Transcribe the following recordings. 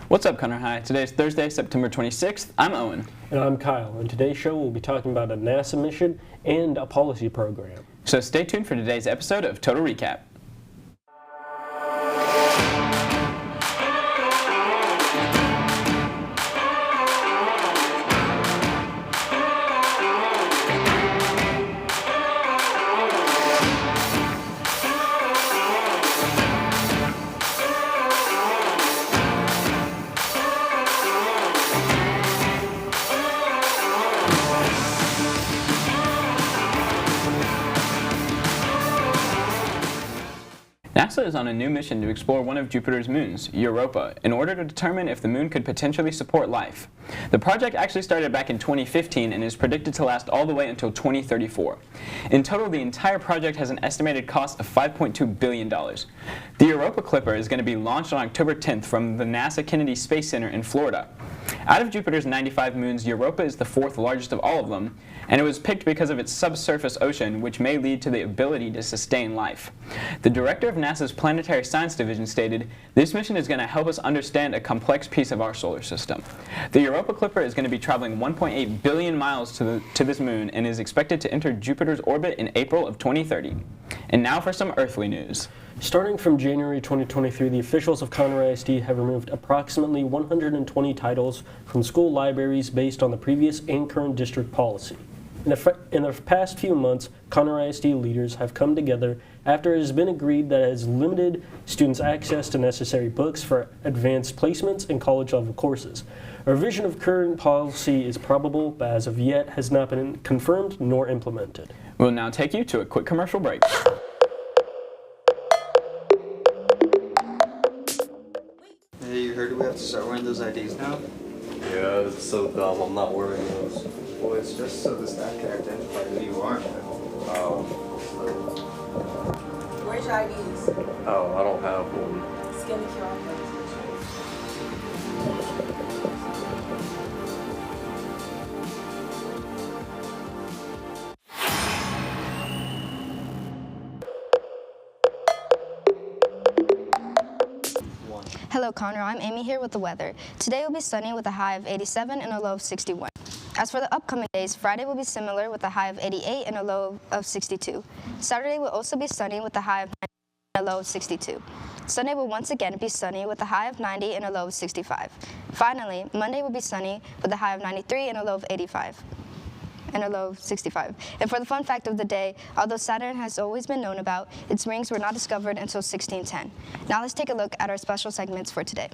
What's up, Connor High? Today is Thursday, September 26th. I'm Owen. And I'm Kyle. On today's show, we'll be talking about a NASA mission and a policy program. So stay tuned for today's episode of Total Recap. NASA is on a new mission to explore one of Jupiter's moons, Europa, in order to determine if the moon could potentially support life. The project actually started back in 2015 and is predicted to last all the way until 2034. In total, the entire project has an estimated cost of $5.2 billion. The Europa Clipper is going to be launched on October 10th from the NASA Kennedy Space Center in Florida. Out of Jupiter's 95 moons, Europa is the fourth largest of all of them, and it was picked because of its subsurface ocean, which may lead to the ability to sustain life. The director of NASA's Planetary Science Division stated, "This mission is going to help us understand a complex piece of our solar system." The Europa Clipper is going to be traveling 1.8 billion miles to this moon and is expected to enter Jupiter's orbit in April of 2030. And now for some earthly news. Starting from January 2023, the officials of Conroe ISD have removed approximately 120 titles from school libraries based on the previous and current district policy. In the past few months, Conroe ISD leaders have come together after it has been agreed that it has limited students' access to necessary books for advanced placements and college-level courses. A revision of current policy is probable, but as of yet has not been confirmed nor implemented. We'll now take you to a quick commercial break. Hey, you heard we have to start wearing those IDs now? Yeah, it's so dumb. I'm not wearing those. Well, it's just so the staff can identify who you are. Oh. Where's your IDs? Oh, I don't have one. Scan the QR code. Hello, Connor. I'm Amy here with the weather. Today will be sunny with a high of 87 and a low of 61. As for the upcoming days, Friday will be similar with a high of 88 and a low of 62. Saturday will also be sunny with a high of 90 and a low of 62. Sunday will once again be sunny with a high of 90 and a low of 65. Finally, Monday will be sunny with a high of 93 and a low of 85. And a low of 65. And for the fun fact of the day, although Saturn has always been known about, its rings were not discovered until 1610. Now let's take a look at our special segments for today.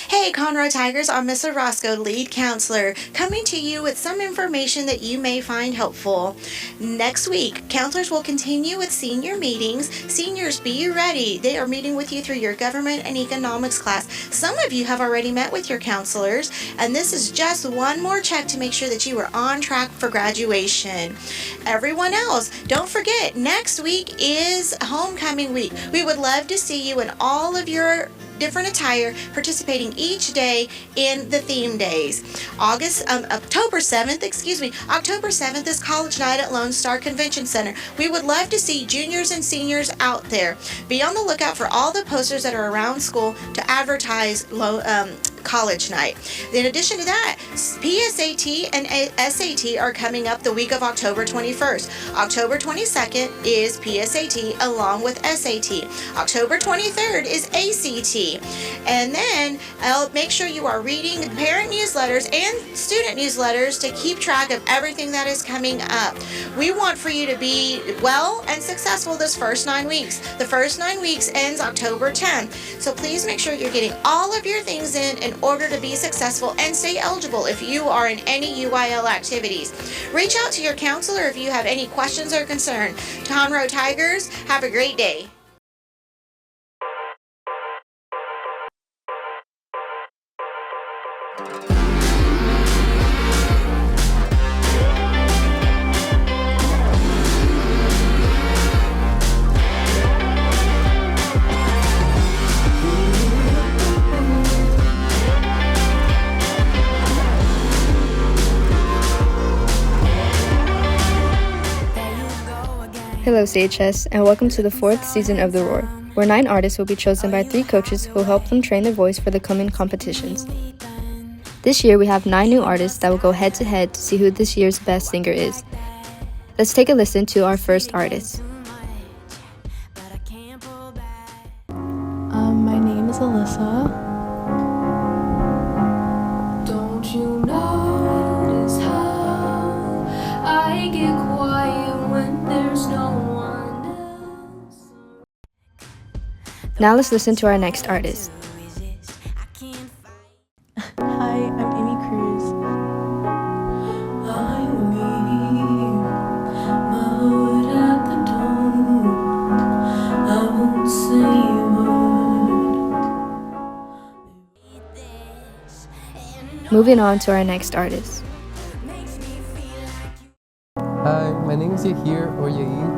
Hey, Conroe Tigers, I'm Miss Orozco, lead counselor, coming to you with some information that you may find helpful. Next week, counselors will continue with senior meetings. Seniors, be ready. They are meeting with you through your government and economics class. Some of you have already met with your counselors, and this is just one more check to make sure that you are on track for graduation. Everyone else, don't forget, next week is homecoming week. We would love to see you in all of your different attire, participating each day in the theme days. October 7th is college night at Lone Star Convention Center. We would love to see juniors and seniors out there. Be on the lookout for all the posters that are around school to advertise college night. In addition to that, PSAT and SAT are coming up the week of October 21st. October 22nd is PSAT along with SAT. October 23rd is ACT. And then I'll make sure you are reading parent newsletters and student newsletters to keep track of everything that is coming up. We want for you to be well and successful this first 9 weeks. The first 9 weeks ends October 10th. So please make sure you're getting all of your things in order to be successful and stay eligible if you are in any UIL activities. Reach out to your counselor if you have any questions or concern. Conroe Tigers, have a great day. Hello CHS, and welcome to the 4th season of The Roar. where 9 artists will be chosen by 3 coaches who will help them train their voice for the coming competitions. This year we have 9 new artists that will go head to head to see who this year's best singer is. Let's take a listen to our first artist. My name is Alyssa. Don't you notice how I get quiet when there's no one else? Now let's listen to our next artist. Hi, I'm Amy Cruz. I leave my hood at the door. I won't say a word. Moving on to our next artist. Hi, my name is Yahir or Yair.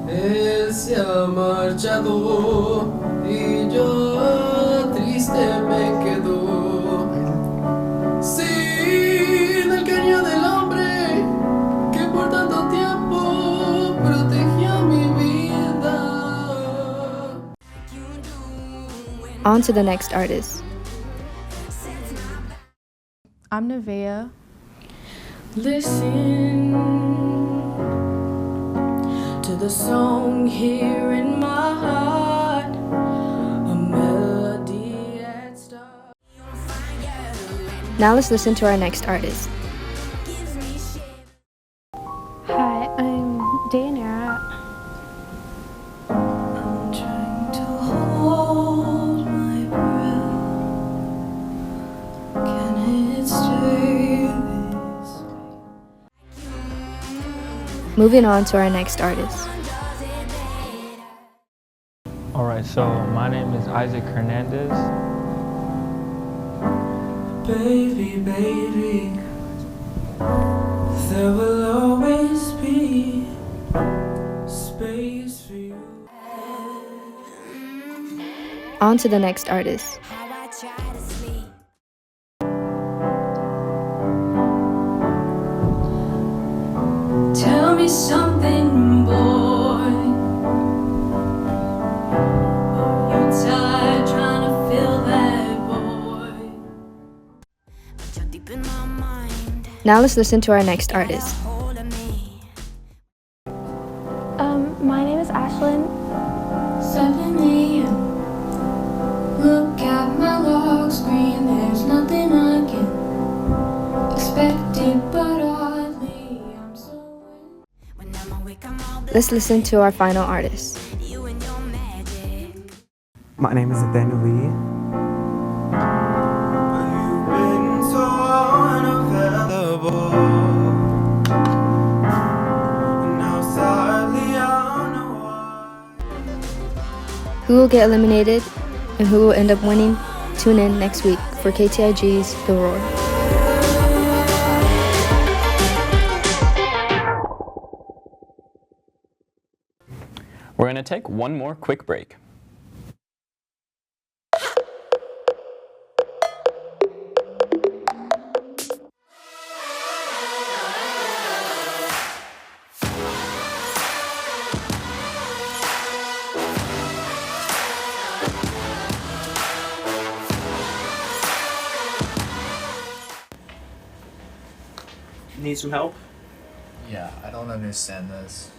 Él se ha marchado y yo triste me quedo sin el cariño del hombre que por tanto tiempo protegió mi vida. On to the next artist. I'm Nevaeh. Listen to the song here in my heart, a melody at start. Now let's listen to our next artist. Hi, I'm Dayanara. I'm trying to hold my breath. Can it stay this way? Moving on to our next artist. Alright, so my name is Isaac Hernandez. Baby, baby, there will always be space for you. On to the next artist. Tell me something, boy. You're tired trying to fill that void. Now let's listen to our next artist. My name is Ashlyn. 7 a.m. Look at my log screen. There's nothing I can expect it, but oddly I'm so. Let's listen to our final artist. My name is Nathaniel Lee. You've been so unavailable. Now sadly I know why. Who will get eliminated and who will end up winning? Tune in next week for KTIG's The Roar. We're going to take one more quick break. Need some help? Yeah, I don't understand this.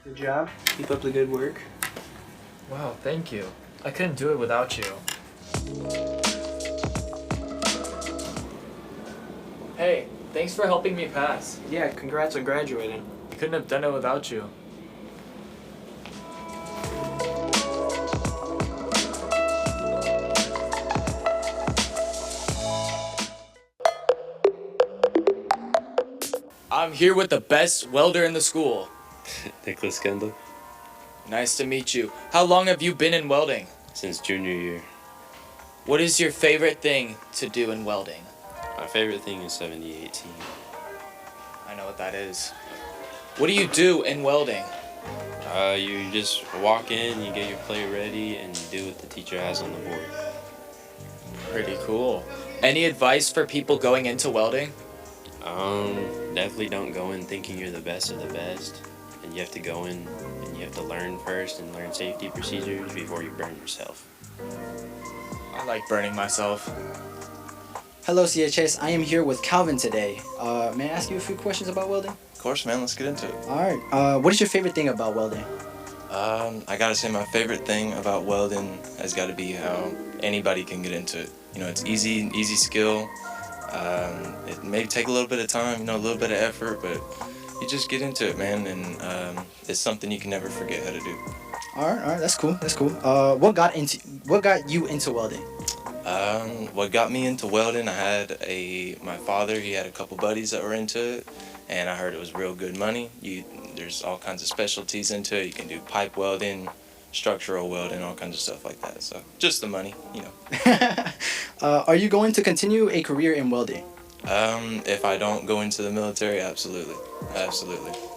Good job. Keep up the good work. Wow, thank you. I couldn't do it without you. Hey, thanks for helping me pass. Yeah, congrats on graduating. I couldn't have done it without you. I'm here with the best welder in the school. Nicholas Kendall. Nice to meet you. How long have you been in welding? Since junior year. What is your favorite thing to do in welding? My favorite thing is 7018. I know what that is. What do you do in welding? You just walk in, you get your plate ready, and you do what the teacher has on the board. Pretty cool. Any advice for people going into welding? Definitely don't go in thinking you're the best of the best. And you have to go in and you have to learn first and learn safety procedures before you burn yourself. I like burning myself. Hello CHS, I am here with Calvin today. May I ask you a few questions about welding? Of course, man, let's get into it. Alright, what is your favorite thing about welding? I gotta say my favorite thing about welding has gotta be how anybody can get into it. You know, it's easy skill. It may take a little bit of time, you know, a little bit of effort, but you just get into it, man, and it's something you can never forget how to do. Alright, that's cool. What got you into welding? What got me into welding, I had my father, he had a couple buddies that were into it, and I heard it was real good money. There's all kinds of specialties into it. You can do pipe welding, structural welding, all kinds of stuff like that. So just the money, you know. Are you going to continue a career in welding? If I don't go into the military, absolutely.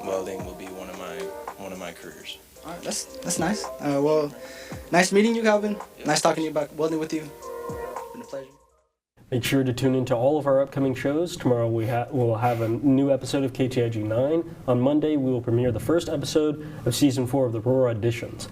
Welding will be one of my careers. All right, that's nice. Well, nice meeting you, Calvin. Yeah. Nice talking to you about welding with you. It's been a pleasure. Make sure to tune into all of our upcoming shows. Tomorrow we'll have a new episode of KTIG 9. On Monday, we will premiere the first episode of Season 4 of the Roar Auditions.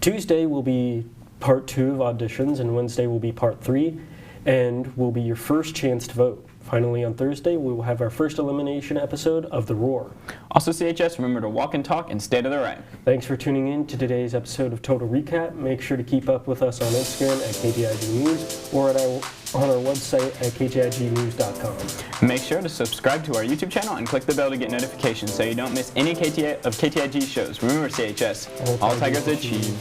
Tuesday will be Part 2 of auditions, and Wednesday will be Part 3, and will be your first chance to vote. Finally, on Thursday, we will have our first elimination episode of The Roar. Also, CHS, remember to walk and talk and stay to the right. Thanks for tuning in to today's episode of Total Recap. Make sure to keep up with us on Instagram at KTIG News or on our website at ktignews.com. Make sure to subscribe to our YouTube channel and click the bell to get notifications so you don't miss any of KTIG shows. Remember, CHS, all Tigers achieve.